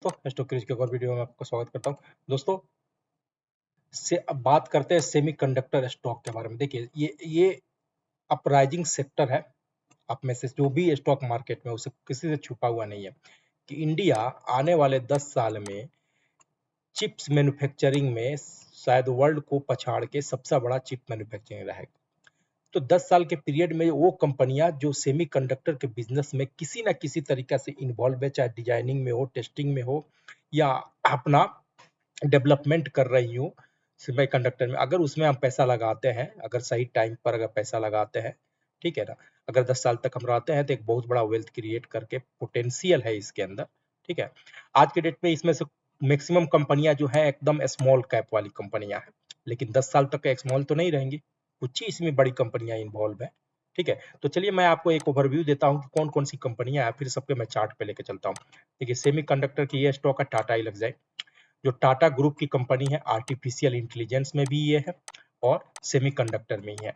दोस्तों stock crease के एक और वीडियो में आपका स्वागत करता हूं। दोस्तों से अब बात करते हैं सेमीकंडक्टर स्टॉक के बारे में। देखिए ये अपराइजिंग सेक्टर है। आप में से जो भी स्टॉक मार्केट में उसे किसी से छुपा हुआ नहीं है कि इंडिया आने वाले 10 साल में चिप्स मैन्युफैक्चरिंग में शायद वर्ल्ड को पछाड़ के सबसे बड़ा चिप मैन्युफैक्चरिंग रहेगा। तो 10 साल के पीरियड में वो कंपनियां जो सेमीकंडक्टर के बिजनेस में किसी ना किसी तरीका से इन्वॉल्व है, चाहे डिजाइनिंग में हो, टेस्टिंग में हो या अपना डेवलपमेंट कर रही हूँ सेमीकंडक्टर में, अगर उसमें हम पैसा लगाते हैं, अगर सही टाइम पर अगर पैसा लगाते हैं, ठीक है ना, अगर 10 साल तक हम रहते हैं तो एक बहुत बड़ा वेल्थ क्रिएट करके पोटेंशियल है इसके अंदर। ठीक है, आज के डेट में इसमें से मैक्सिमम कंपनियां जो है एकदम स्मॉल कैप वाली कंपनियां हैं, लेकिन 10 साल तक स्मॉल तो नहीं रहेंगी, कुछ ही इसमें बड़ी कंपनियां इन्वॉल्व है। ठीक है, तो चलिए मैं आपको एक ओवरव्यू देता हूँ कि कौन कौन सी कंपनियां हैं, फिर सबके मैं चार्ट पे लेके चलता हूँ। देखिए सेमीकंडक्टर की ये स्टॉक है टाटा एल्क्साई, जो टाटा ग्रुप की कंपनी है, आर्टिफिशियल इंटेलिजेंस में भी ये है और सेमीकंडक्टर में ही है।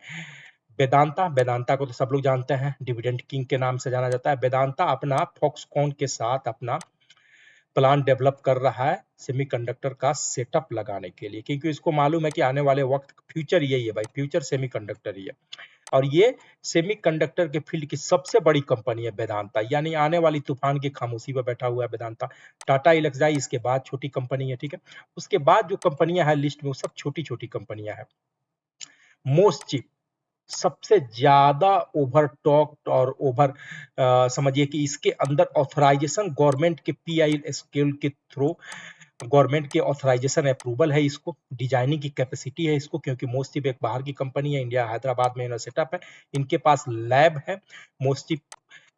वेदांता, वेदांता को तो सब लोग जानते हैं, डिविडेंड किंग के नाम से जाना जाता है। वेदांता अपना फॉक्सकॉन के साथ अपना प्लान डेवलप कर रहा है सेमीकंडक्टर का सेटअप लगाने के लिए, क्योंकि इसको मालूम है कि आने वाले वक्त फ्यूचर यही है भाई, फ्यूचर सेमीकंडक्टर ही है। और ये सेमीकंडक्टर के फील्ड की सबसे बड़ी कंपनी है वेदांता, यानी आने वाली तूफान की खामोशी पर बैठा हुआ है वेदांता। टाटा एल्क्साई इसके बाद छोटी कंपनी है, ठीक है। उसके बाद जो कंपनियां हैं लिस्ट में वो सब छोटी छोटी कंपनियां हैं। मोस्ट चिप सबसे ज्यादा ओवर टॉक्ड और ओवर समझिए कि इसके अंदर ऑथराइजेशन गवर्नमेंट के पीआई स्केल के थ्रू गवर्नमेंट के ऑथराइजेशन अप्रूवल है, इसको डिजाइनिंग की कैपेसिटी है इसको, क्योंकि मोस्टिप एक बाहर की कंपनी है, इंडिया हैदराबाद में इनका सेटअप है, इनके पास लैब है मोस्टिप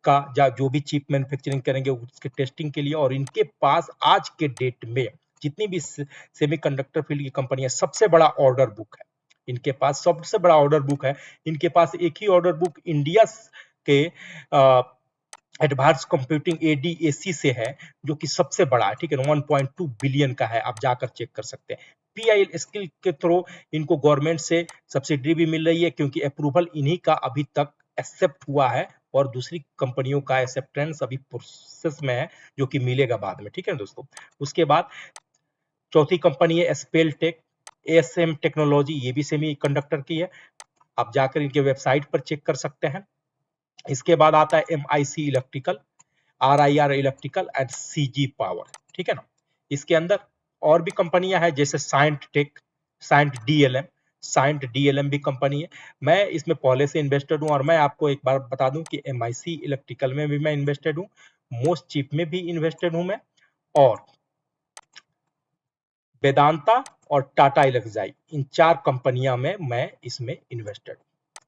का, जो भी चिप मैन्युफैक्चरिंग करेंगे उसके टेस्टिंग के लिए। और इनके पास आज के डेट में जितनी भी सेमीकंडक्टर फील्ड की कंपनी है, सबसे बड़ा ऑर्डर बुक है इनके पास, सबसे बड़ा ऑर्डर बुक है इनके पास। एक ही ऑर्डर बुक इंडिया के एडवांस कंप्यूटिंग एडीएसी से है, जो कि सबसे बड़ा है, ठीक है, 1.2 बिलियन का है, आप जाकर चेक कर सकते हैं। पीआई स्किल के थ्रू इनको गवर्नमेंट से सब्सिडी भी मिल रही है, क्योंकि अप्रूवल इन्हीं का अभी तक एक्सेप्ट हुआ है और दूसरी कंपनियों का एक्सेप्टेंस अभी प्रोसेस में है, जो कि मिलेगा बाद में, ठीक है दोस्तों। उसके बाद चौथी कंपनी है स्पेल टेक, एएसएम टेक्नोलॉजी, ये भी सेमी कंडक्टर की है, आप जाकर इनके वेबसाइट पर चेक कर सकते हैं। इसके बाद आता है MIC electrical, RIR electrical and CG power, ठीक है ना। इसके अंदर और भी कंपनियां हैं जैसे Cyient take, Cyient DLM, Cyient DLM भी कंपनी है। मैं इसमें पहले से इन्वेस्टेड हूं और मैं आपको एक बार बता दूं कि एमआईसी इलेक्ट्रिकल में भी मैं इन्वेस्टेड हूं, मोस्ट चिप में भी इन्वेस्टेड हूं मैं, और वेदांता और टाटा एल्क्साई, इन चार कंपनियां में मैं इसमें इन्वेस्टेड,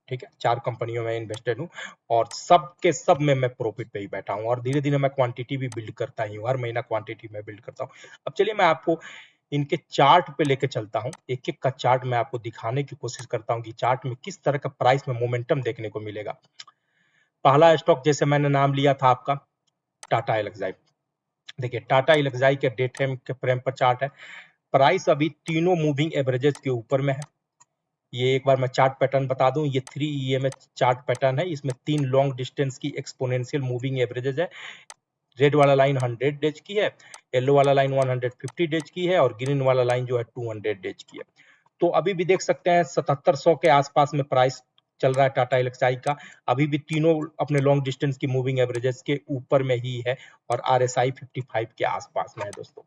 ठीक है, चार कंपनियों में इन्वेस्टेड हूँ और सब के सब में मैं प्रॉफिट पे ही बैठा हूँ और धीरे धीरे मैं क्वांटिटी भी बिल्ड करता ही हूँ, हर महीना क्वांटिटी में बिल्ड करता हूँ। अब चलिए मैं आपको इनके चार्ट पे लेके चलता हूँ, एक एक का चार्ट मैं आपको दिखाने की कोशिश करता हूँ कि चार्ट में किस तरह का प्राइस में मोमेंटम देखने को मिलेगा। पहला स्टॉक जैसे मैंने नाम लिया था आपका टाटा एल्क्साई। देखिए टाटा एल्क्साई के डे टाइम के फ्रेम पर चार्ट है, प्राइस अभी तीनों मूविंग एवरेजेस के ऊपर में है। ये एक बार मैं चार्ट पैटर्न बता दूं, ये 3 ईएमए चार्ट पैटर्न है, इसमें 3 लॉन्ग डिस्टेंस की एक्सपोनेंशियल मूविंग एवरेजेस है। रेड वाला लाइन 100 डेज की है, येलो वाला लाइन 150 डेज की है और ग्रीन वाला लाइन जो है 200 डेज की है। तो अभी भी देख सकते हैं 7700 के आसपास में प्राइस चल रहा है टाटा एल्क्साई का, अभी भी तीनों अपने लॉन्ग डिस्टेंस की मूविंग एवरेजेस के ऊपर में ही है और आरएसआई 55 के आसपास में है दोस्तों।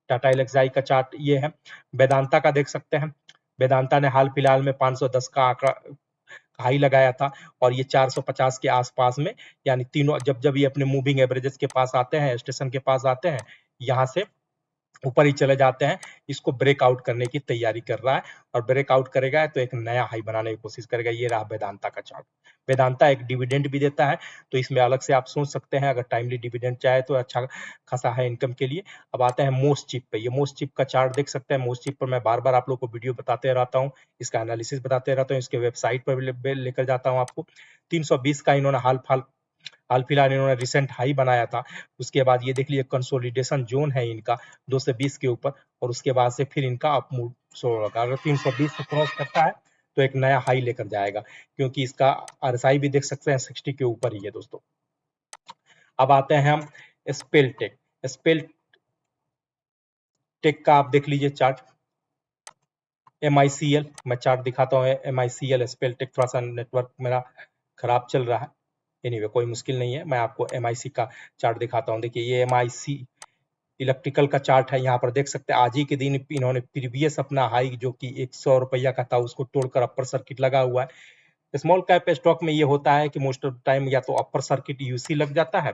टाटा एल्क्साई का चार्ट ये है। वेदांता का देख सकते हैं, वेदांता ने हाल फिलहाल में 510 का आंकड़ा हाई लगाया था और ये 450 के आसपास में, यानी तीनों जब जब ये अपने मूविंग एवरेजेस के पास आते हैं, स्टेशन के पास आते हैं, यहाँ से ऊपर ही चले जाते हैं, इसको ब्रेकआउट करने की तैयारी कर रहा है और ब्रेकआउट करेगा तो एक नया हाई बनाने की कोशिश करेगा। ये रहा वेदांता का चार्ट। वेदांता एक डिविडेंड भी देता है, तो इसमें अलग से आप सोच सकते हैं, अगर टाइमली डिविडेंड चाहे तो अच्छा खासा है इनकम के लिए। अब आते हैं मोस्ट चिप पे, ये मोस्ट चिप का चार्ट देख सकते हैं। मोस्ट चिप पर मैं बार बार आप लोग को वीडियो बताते रहता हूँ, इसका एनालिसिस बताते रहता हूँ, इसके वेबसाइट पर भी लेकर जाता हूँ आपको। 320 का इन्होंने हाल फिलहाल इन्होंने रिसेंट हाई बनाया था। उसके बाद ये देख लीजिए कंसोलिडेशन जोन है इनका 220 के ऊपर, और उसके बाद से फिर इनका अप मूव शो होगा। अगर 320 से क्रॉस करता है तो एक नया हाई लेकर जाएगा, क्योंकि इसका आरएसआई भी देख सकते हैं 60 के ऊपर ही है दोस्तों। अब आते हैं हम स्पेल टेक। स्पेल टेक का आप देख लीजिए चार्ट। MICL मैं चार्ट दिखाता हूँ। MICL स्पेल टेक, थोड़ा सा नेटवर्क मेरा खराब चल रहा है। एनीवे कोई मुश्किल नहीं है, मैं आपको MIC का चार्ट दिखाता हूँ। देखिए ये MIC इलेक्ट्रिकल का चार्ट है। यहाँ पर देख सकते हैं आज ही के दिन इन्होंने प्रीवियस अपना हाई जो कि 100 रुपया का था उसको तोड़कर अपर सर्किट लगा हुआ है। स्मॉल कैप स्टॉक में ये होता है कि मोस्ट ऑफ टाइम या तो अपर सर्किट यूसी लग जाता है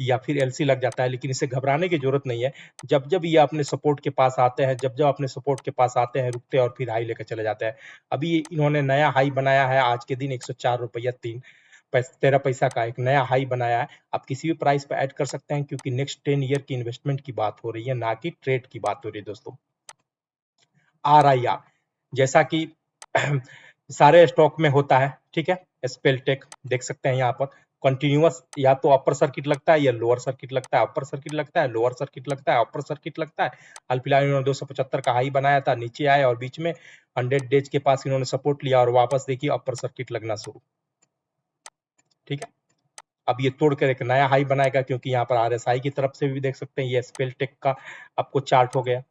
या फिर एलसी लग जाता है, लेकिन इसे घबराने की जरूरत नहीं है। जब जब ये अपने सपोर्ट के पास आते हैं, जब जब अपने सपोर्ट के पास आते हैं, रुकते हैं और फिर हाई लेकर चले जाते हैं। अभी इन्होंने नया हाई बनाया है आज के दिन 104 रुपया 13 पैसा का एक नया हाई बनाया है। आप किसी भी प्राइस पर ऐड कर सकते हैं क्योंकि नेक्स्ट 10 ईयर की इन्वेस्टमेंट की बात हो रही है, ना कि ट्रेड की बात हो रही है दोस्तों। RIR जैसा कि सारे स्टॉक में होता है, ठीक है। स्पेलटेक देख सकते हैं यहाँ पर कंटिन्यूअस या तो अपर सर्किट लगता है या लोअर सर्किट लगता है, अपर सर्किट लगता है, लोअर सर्किट लगता है, अपर सर्किट लगता है। हाल फिलहाल इन्होंने 275 का हाई बनाया था, नीचे आया और बीच में 100 डेज के पास इन्होंने सपोर्ट लिया और वापस देखिए अपर सर्किट लगना शुरू, ठीक है। अब ये तोड़कर एक नया हाई बनाएगा क्योंकि यहाँ पर RSI की तरफ से भी देख सकते हैं ये स्पेलटेक का आपको चार्ट हो गया।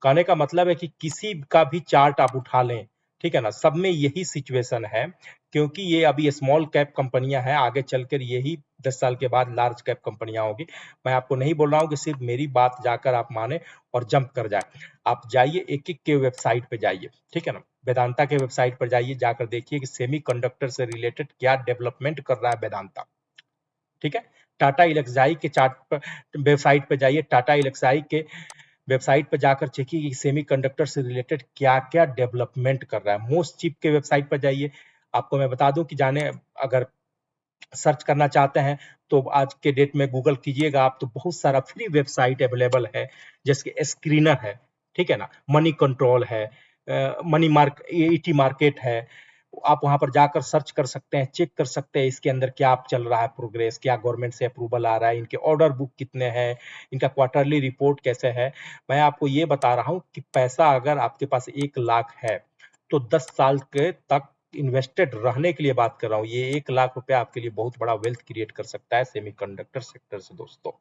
कहने का मतलब है कि किसी का भी चार्ट आप उठा लें, ठीक है ना, सब में यही सिचुएशन है क्योंकि ये अभी स्मॉल कैप कंपनियां हैं, आगे चलकर यही 10 साल के बाद लार्ज कैप कंपनियां होगी। मैं आपको नहीं बोल रहा हूं कि सिर्फ मेरी बात जाकर आप माने और जंप कर जाए। आप जाइए एक एक के वेबसाइट पे जाइए, ठीक है ना, वेदांता के वेबसाइट पर जाइए, जाकर देखिए कि सेमीकंडक्टर से रिलेटेड क्या डेवलपमेंट कर रहा है वेदांता, ठीक है। टाटा इलेक्ट्रिक के चार्ट पर वेबसाइट पर जाइए, टाटा इलेक्ट्रिक के वेबसाइट पर जाकर चेकिए कि सेमीकंडक्टर से रिलेटेड क्या-क्या डेवलपमेंट कर रहा है। मोस्ट चिप के वेबसाइट पर जाइए। आपको मैं बता दूं कि जाने अगर सर्च करना चाहते हैं तो आज के डेट में गूगल कीजिएगा आप तो बहुत सारा फ्री वेबसाइट अवेलेबल है, जैसे स्क्रीनर है, ठीक है ना, मनी कंट्रोल है, मनी मार्क ईटी मार्केट है। आप वहां पर जाकर सर्च कर सकते हैं, चेक कर सकते हैं इसके अंदर क्या चल रहा है, प्रोग्रेस क्या, गवर्नमेंट से अप्रूवल आ रहा है, इनके ऑर्डर बुक कितने हैं, इनका क्वार्टरली रिपोर्ट कैसे है। मैं आपको ये बता रहा हूँ कि पैसा अगर आपके पास 1 लाख है तो 10 साल के तक इन्वेस्टेड रहने के लिए बात कर रहा हूँ। ये 1 लाख रुपया आपके लिए बहुत बड़ा वेल्थ क्रिएट कर सकता है सेमीकंडक्टर सेक्टर से दोस्तों।